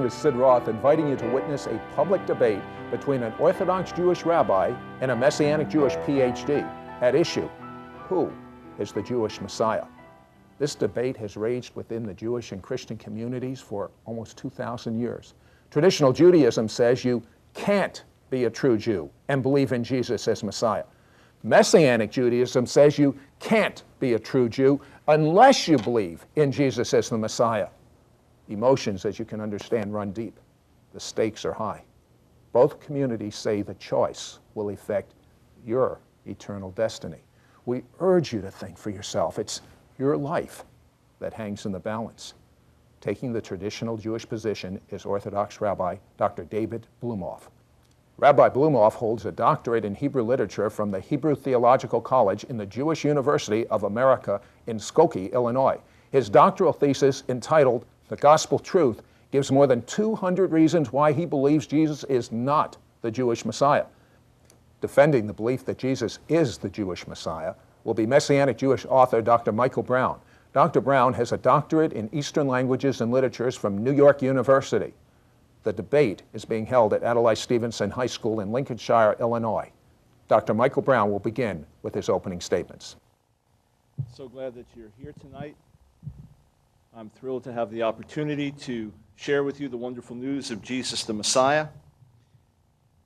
name is Sid Roth, inviting you to witness a public debate between an Orthodox Jewish rabbi and a Messianic Jewish PhD. At issue, who is the Jewish Messiah? This debate has raged within the Jewish and Christian communities for almost 2,000 years. Traditional Judaism says you can't be a true Jew and believe in Jesus as Messiah. Messianic Judaism says you can't be a true Jew unless you believe in Jesus as the Messiah. Emotions, as you can understand, run deep. The stakes are high. Both communities say the choice will affect your eternal destiny. We urge you to think for yourself. It's your life that hangs in the balance. Taking the traditional Jewish position is Orthodox Rabbi Dr. David Blumenhof. Rabbi Blumenhof holds a doctorate in Hebrew literature from the Hebrew Theological College in the Jewish University of America in Skokie, Illinois. His doctoral thesis, entitled The Gospel Truth, gives more than 200 reasons why he believes Jesus is not the Jewish Messiah. Defending the belief that Jesus is the Jewish Messiah will be Messianic Jewish author Dr. Michael Brown. Dr. Brown has a doctorate in Eastern Languages and Literatures from New York University. The debate is being held at Adlai Stevenson High School in Lincolnshire, Illinois. Dr. Michael Brown will begin with his opening statements. So glad that you're here tonight. I'm thrilled to have the opportunity to share with you the wonderful news of Jesus the Messiah.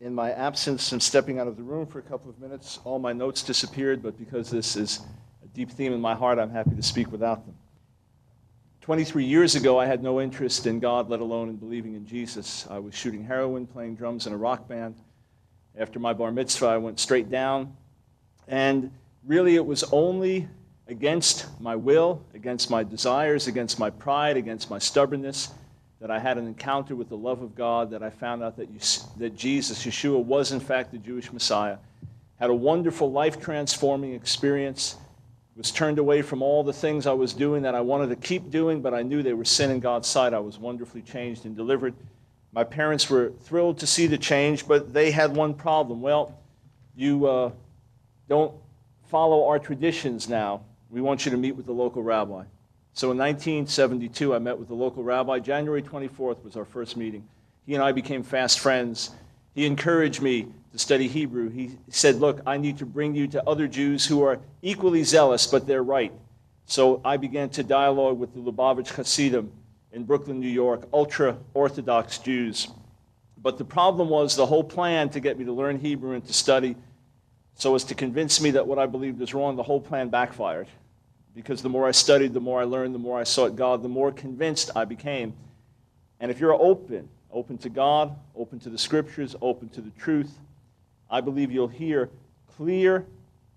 In my absence and stepping out of the room for a couple of minutes, all my notes disappeared, but because this is a deep theme in my heart, I'm happy to speak without them. 23 years ago, I had no interest in God, let alone in believing in Jesus. I was shooting heroin, playing drums in a rock band. After my bar mitzvah, I went straight down. And really, it was only against my will, against my desires, against my pride, against my stubbornness, that I had an encounter with the love of God, that I found out that Jesus, Yeshua, was in fact the Jewish Messiah. Had a wonderful life-transforming experience. Was turned away from all the things I was doing that I wanted to keep doing, but I knew they were sin in God's sight. I was wonderfully changed and delivered. My parents were thrilled to see the change, but they had one problem. Well, you don't follow our traditions now. We want you to meet with the local rabbi. So in 1972, I met with the local rabbi. January 24th was our first meeting. He and I became fast friends. He encouraged me to study Hebrew. He said, look, I need to bring you to other Jews who are equally zealous, but they're right. So I began to dialogue with the Lubavitch Hasidim in Brooklyn, New York, ultra-Orthodox Jews. But the problem was the whole plan to get me to learn Hebrew and to study so as to convince me that what I believed was wrong, the whole plan backfired. Because the more I studied, the more I learned, the more I sought God, the more convinced I became. And if you're open to God, open to the Scriptures, open to the truth, I believe you'll hear clear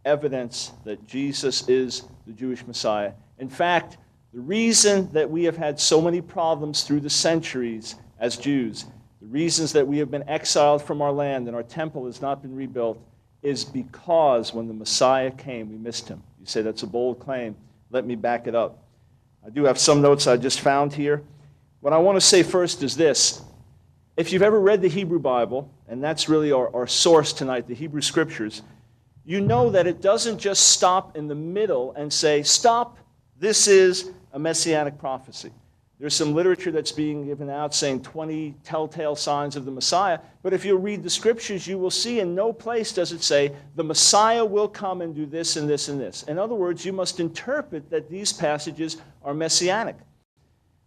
evidence that Jesus is the Jewish Messiah. In fact, the reason that we have had so many problems through the centuries as Jews, the reasons that we have been exiled from our land and our temple has not been rebuilt, is because when the Messiah came, we missed him. You say that's a bold claim. Let me back it up. I do have some notes I just found here. What I want to say first is this. If you've ever read the Hebrew Bible, and that's really our source tonight, the Hebrew Scriptures, you know that it doesn't just stop in the middle and say, stop, this is a messianic prophecy. There's some literature that's being given out saying 20 telltale signs of the Messiah, but if you read the Scriptures, you will see in no place does it say, the Messiah will come and do this and this and this. In other words, you must interpret that these passages are messianic.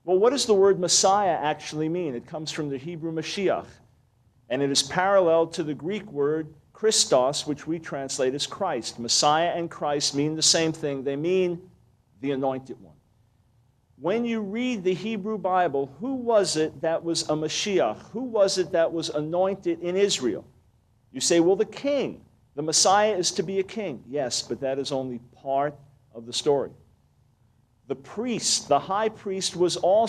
Well, what does the word Messiah actually mean? It comes from the Hebrew Mashiach, and it is parallel to the Greek word Christos, which we translate as Christ. Messiah and Christ mean the same thing. They mean the anointed one. When you read the Hebrew Bible, who was it that was a Mashiach? Who was it that was anointed in Israel? You say, well, the king. The Messiah is to be a king. Yes, but that is only part of the story. The priest, the high priest, was also